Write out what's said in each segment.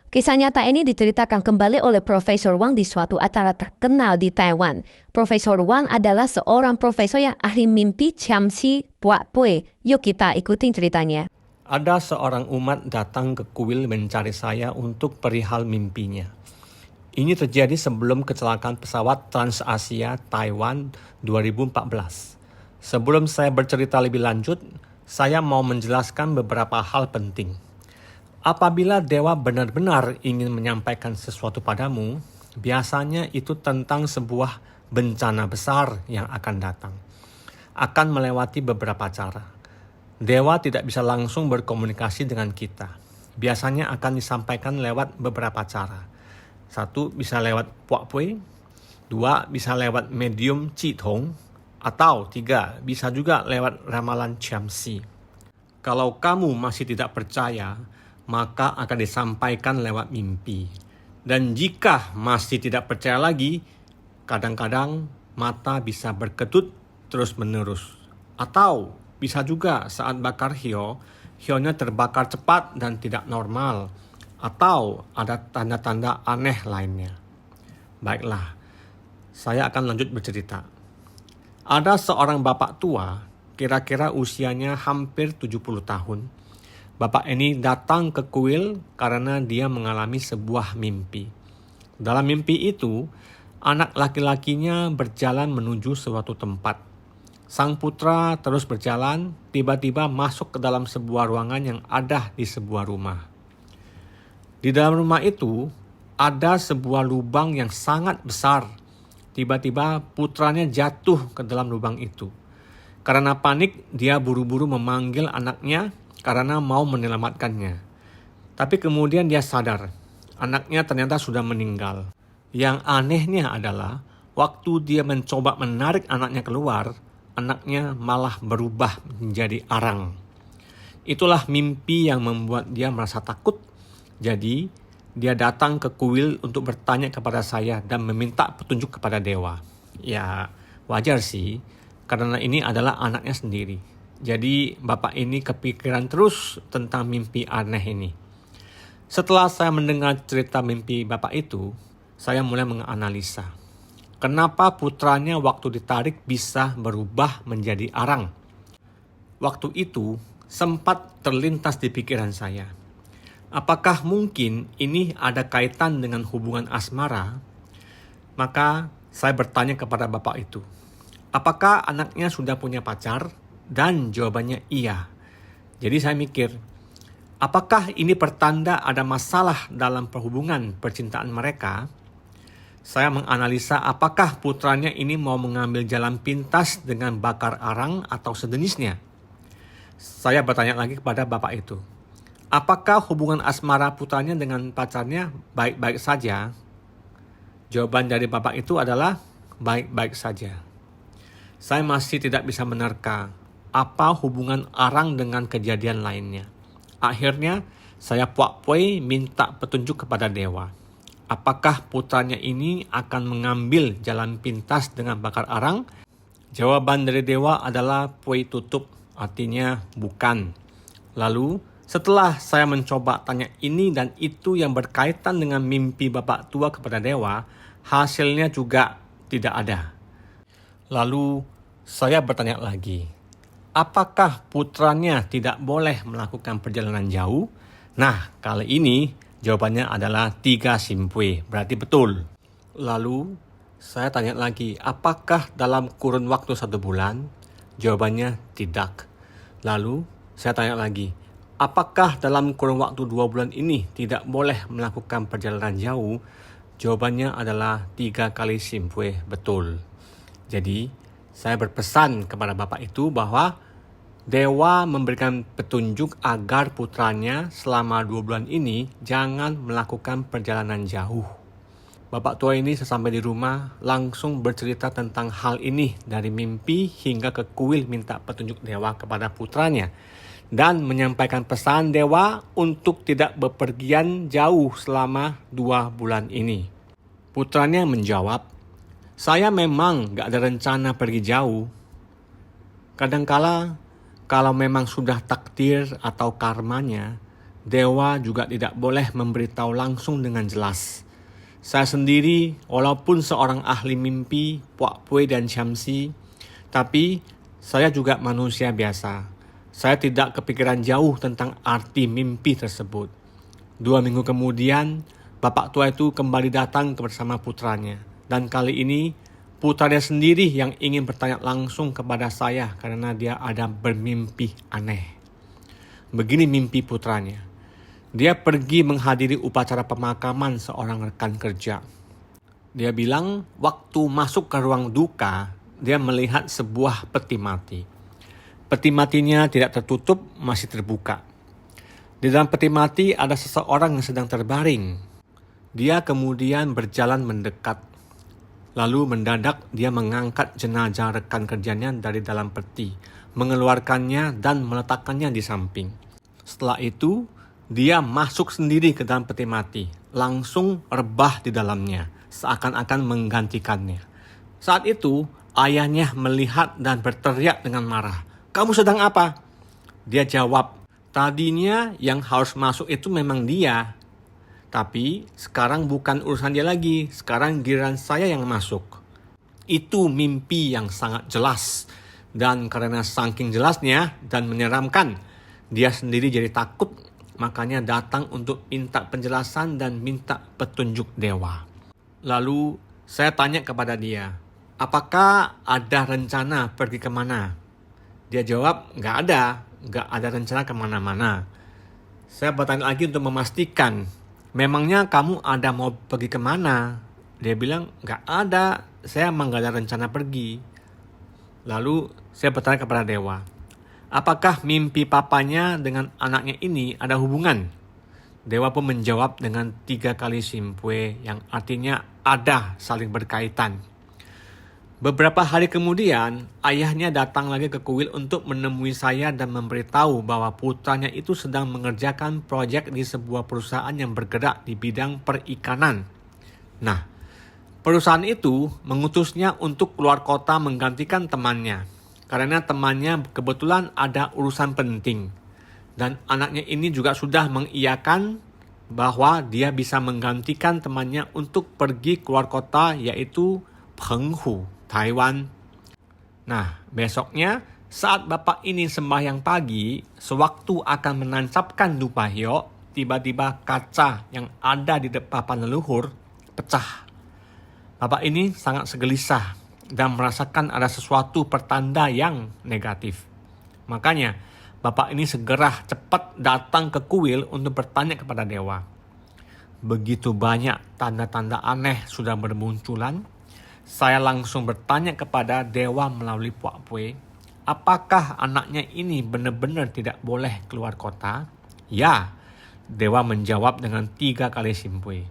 Kisah nyata ini diceritakan kembali oleh Profesor Wang di suatu acara terkenal di Taiwan. Profesor Wang adalah seorang profesor yang ahli mimpi Chiamsi Pua Pui. Yuk kita ikutin ceritanya. Ada seorang umat datang ke kuil mencari saya untuk perihal mimpinya. Ini terjadi sebelum kecelakaan pesawat TransAsia Taiwan 2014. Sebelum saya bercerita lebih lanjut, saya mau menjelaskan beberapa hal penting. Apabila dewa benar-benar ingin menyampaikan sesuatu padamu, biasanya itu tentang sebuah bencana besar yang akan datang. Akan melewati beberapa cara. Dewa tidak bisa langsung berkomunikasi dengan kita. Biasanya akan disampaikan lewat beberapa cara. 1, bisa lewat Pua Pui. 2, bisa lewat medium Qitong. Atau 3, bisa juga lewat ramalan Chiamsi. Kalau kamu masih tidak percaya, maka akan disampaikan lewat mimpi. Dan jika masih tidak percaya lagi, kadang-kadang mata bisa berkedut terus-menerus. Atau bisa juga saat bakar hionya terbakar cepat dan tidak normal. Atau ada tanda-tanda aneh lainnya. Baiklah, saya akan lanjut bercerita. Ada seorang bapak tua, kira-kira usianya hampir 70 tahun. Bapak ini datang ke kuil karena dia mengalami sebuah mimpi. Dalam mimpi itu, anak laki-lakinya berjalan menuju suatu tempat. Sang putra terus berjalan, tiba-tiba masuk ke dalam sebuah ruangan yang ada di sebuah rumah. Di dalam rumah itu, ada sebuah lubang yang sangat besar. Tiba-tiba putranya jatuh ke dalam lubang itu. Karena panik, dia buru-buru memanggil anaknya karena mau menyelamatkannya. Tapi kemudian dia sadar, anaknya ternyata sudah meninggal. Yang anehnya adalah, waktu dia mencoba menarik anaknya keluar, anaknya malah berubah menjadi arang. Itulah mimpi yang membuat dia merasa takut. Jadi, dia datang ke kuil untuk bertanya kepada saya dan meminta petunjuk kepada dewa. Ya, wajar sih, karena ini adalah anaknya sendiri. Jadi bapak ini kepikiran terus tentang mimpi aneh ini. Setelah saya mendengar cerita mimpi bapak itu, saya mulai menganalisa. Kenapa putranya waktu ditarik bisa berubah menjadi arang? Waktu itu sempat terlintas di pikiran saya. Apakah mungkin ini ada kaitan dengan hubungan asmara? Maka saya bertanya kepada bapak itu. Apakah anaknya sudah punya pacar? Dan jawabannya iya. Jadi saya mikir, apakah ini pertanda ada masalah dalam perhubungan percintaan mereka? Saya menganalisa apakah putranya ini mau mengambil jalan pintas dengan bakar arang atau sejenisnya. Saya bertanya lagi kepada bapak itu. Apakah hubungan asmara putranya dengan pacarnya baik-baik saja? Jawaban dari bapak itu adalah baik-baik saja. Saya masih tidak bisa menerka apa hubungan arang dengan kejadian lainnya. Akhirnya, saya puak-puai minta petunjuk kepada dewa. Apakah putranya ini akan mengambil jalan pintas dengan bakar arang? Jawaban dari dewa adalah pui tutup, artinya bukan. Lalu, setelah saya mencoba tanya ini dan itu yang berkaitan dengan mimpi bapak tua kepada dewa, hasilnya juga tidak ada. Lalu, saya bertanya lagi. Apakah putranya tidak boleh melakukan perjalanan jauh? Nah, kali ini jawabannya adalah 3 simpui, berarti betul. Lalu, saya tanya lagi, apakah dalam kurun waktu 1 bulan? Jawabannya tidak. Lalu, saya tanya lagi, apakah dalam kurun waktu 2 bulan ini tidak boleh melakukan perjalanan jauh? Jawabannya adalah 3 kali simpui, betul. Jadi, saya berpesan kepada bapak itu bahwa dewa memberikan petunjuk agar putranya selama 2 bulan ini jangan melakukan perjalanan jauh. Bapak tua ini sesampai di rumah langsung bercerita tentang hal ini dari mimpi hingga ke kuil minta petunjuk dewa kepada putranya. Dan menyampaikan pesan dewa untuk tidak bepergian jauh selama 2 bulan ini. Putranya menjawab, saya memang gak ada rencana pergi jauh. Kadangkala kalau memang sudah takdir atau karmanya, Dewa juga tidak boleh memberitahu langsung dengan jelas. Saya sendiri, walaupun seorang ahli mimpi, Puak Pui dan Syamsi, tapi saya juga manusia biasa. Saya tidak kepikiran jauh tentang arti mimpi tersebut. 2 minggu kemudian, Bapak tua itu kembali datang bersama putranya. Dan kali ini, putranya sendiri yang ingin bertanya langsung kepada saya karena dia ada bermimpi aneh. Begini mimpi putranya. Dia pergi menghadiri upacara pemakaman seorang rekan kerja. Dia bilang waktu masuk ke ruang duka, dia melihat sebuah peti mati. Peti matinya tidak tertutup, masih terbuka. Di dalam peti mati ada seseorang yang sedang terbaring. Dia kemudian berjalan mendekat. Lalu mendadak dia mengangkat jenazah rekan kerjanya dari dalam peti, mengeluarkannya dan meletakkannya di samping. Setelah itu, dia masuk sendiri ke dalam peti mati, langsung rebah di dalamnya, seakan-akan menggantikannya. Saat itu, ayahnya melihat dan berteriak dengan marah. "Kamu sedang apa?" Dia jawab, "Tadinya yang harus masuk itu memang dia. Tapi sekarang bukan urusan dia lagi, sekarang giliran saya yang masuk." Itu mimpi yang sangat jelas. Dan karena saking jelasnya dan menyeramkan, dia sendiri jadi takut. Makanya datang untuk minta penjelasan dan minta petunjuk dewa. Lalu saya tanya kepada dia, apakah ada rencana pergi kemana? Dia jawab, nggak ada rencana kemana-mana. Saya bertanya lagi untuk memastikan, memangnya kamu ada mau pergi kemana? Dia bilang, nggak ada, saya emang nggak ada rencana pergi. Lalu saya bertanya kepada dewa, apakah mimpi papanya dengan anaknya ini ada hubungan? Dewa pun menjawab dengan 3 kali simpue yang artinya ada saling berkaitan. Beberapa hari kemudian, ayahnya datang lagi ke kuil untuk menemui saya dan memberitahu bahwa putranya itu sedang mengerjakan proyek di sebuah perusahaan yang bergerak di bidang perikanan. Nah, perusahaan itu mengutusnya untuk keluar kota menggantikan temannya. Karena temannya kebetulan ada urusan penting. Dan anaknya ini juga sudah mengiyakan bahwa dia bisa menggantikan temannya untuk pergi keluar kota, yaitu Penghu, Taiwan. Nah, besoknya saat bapak ini sembahyang pagi, sewaktu akan menancapkan dupa hiok, tiba-tiba kaca yang ada di papan leluhur pecah. Bapak ini sangat segelisah dan merasakan ada sesuatu pertanda yang negatif. Makanya, bapak ini segera cepat datang ke kuil untuk bertanya kepada dewa. Begitu banyak tanda-tanda aneh sudah bermunculan, saya langsung bertanya kepada dewa melalui Puak Pui, apakah anaknya ini benar-benar tidak boleh keluar kota? Ya, dewa menjawab dengan 3 kali simpui.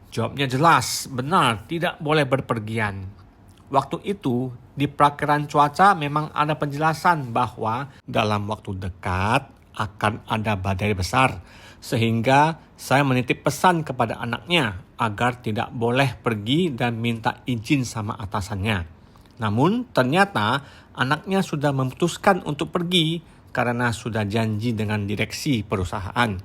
Jawabnya jelas, benar, tidak boleh berpergian. Waktu itu, di perakiran cuaca memang ada penjelasan bahwa dalam waktu dekat akan ada badai besar. Sehingga saya menitip pesan kepada anaknya agar tidak boleh pergi dan minta izin sama atasannya. Namun ternyata anaknya sudah memutuskan untuk pergi karena sudah janji dengan direksi perusahaan.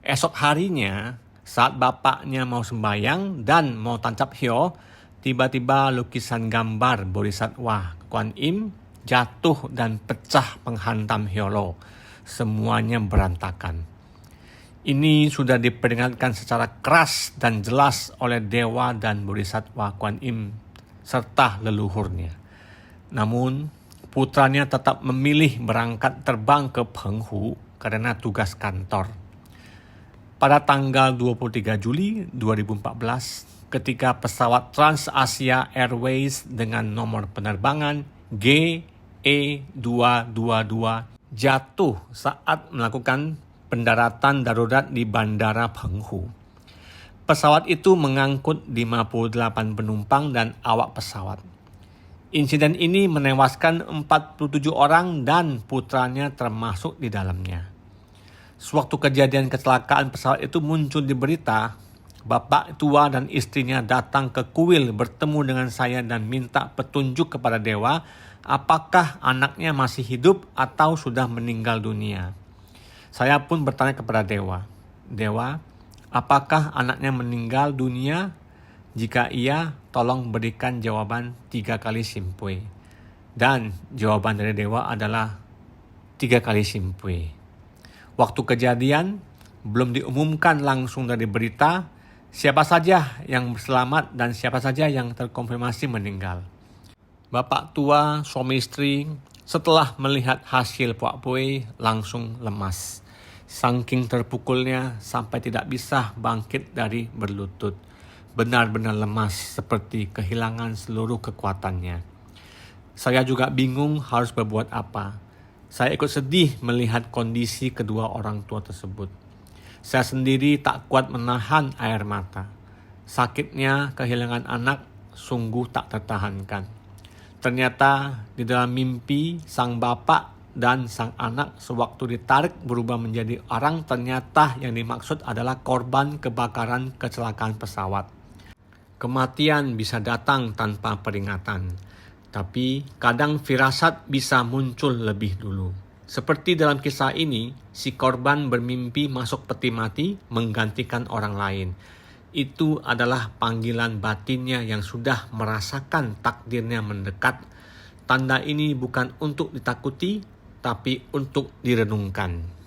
Esok harinya, saat bapaknya mau sembahyang dan mau tancap hio, tiba-tiba lukisan gambar Bodhisattva Kuan Im jatuh dan pecah menghantam hiolo. Semuanya berantakan. Ini sudah diperingatkan secara keras dan jelas oleh dewa dan Bodhisattva Kuan Im serta leluhurnya. Namun, putranya tetap memilih berangkat terbang ke Penghu karena tugas kantor. Pada tanggal 23 Juli 2014, ketika pesawat TransAsia Airways dengan nomor penerbangan GE222 jatuh saat melakukan pendaratan darurat di Bandara Penghu. Pesawat itu mengangkut 58 penumpang dan awak pesawat. Insiden ini menewaskan 47 orang dan putranya termasuk di dalamnya. Sewaktu kejadian kecelakaan pesawat itu muncul di berita, bapak tua dan istrinya datang ke kuil bertemu dengan saya dan minta petunjuk kepada dewa apakah anaknya masih hidup atau sudah meninggal dunia. Saya pun bertanya kepada dewa, Dewa, apakah anaknya meninggal dunia? Jika iya, tolong berikan jawaban 3 kali simpui. Dan jawaban dari Dewa adalah 3 kali simpui. Waktu kejadian, belum diumumkan langsung dari berita siapa saja yang selamat dan siapa saja yang terkonfirmasi meninggal. Bapak tua, suami istri, setelah melihat hasil puak-pui langsung lemas. Saking terpukulnya sampai tidak bisa bangkit dari berlutut. Benar-benar lemas seperti kehilangan seluruh kekuatannya. Saya juga bingung harus berbuat apa. Saya ikut sedih melihat kondisi kedua orang tua tersebut. Saya sendiri tak kuat menahan air mata. Sakitnya kehilangan anak sungguh tak tertahankan. Ternyata di dalam mimpi sang bapak dan sang anak sewaktu ditarik berubah menjadi orang, ternyata yang dimaksud adalah korban kebakaran kecelakaan pesawat. Kematian bisa datang tanpa peringatan, tapi kadang firasat bisa muncul lebih dulu. Seperti dalam kisah ini, si korban bermimpi masuk peti mati menggantikan orang lain. Itu adalah panggilan batinnya yang sudah merasakan takdirnya mendekat. Tanda ini bukan untuk ditakuti, tapi untuk direnungkan.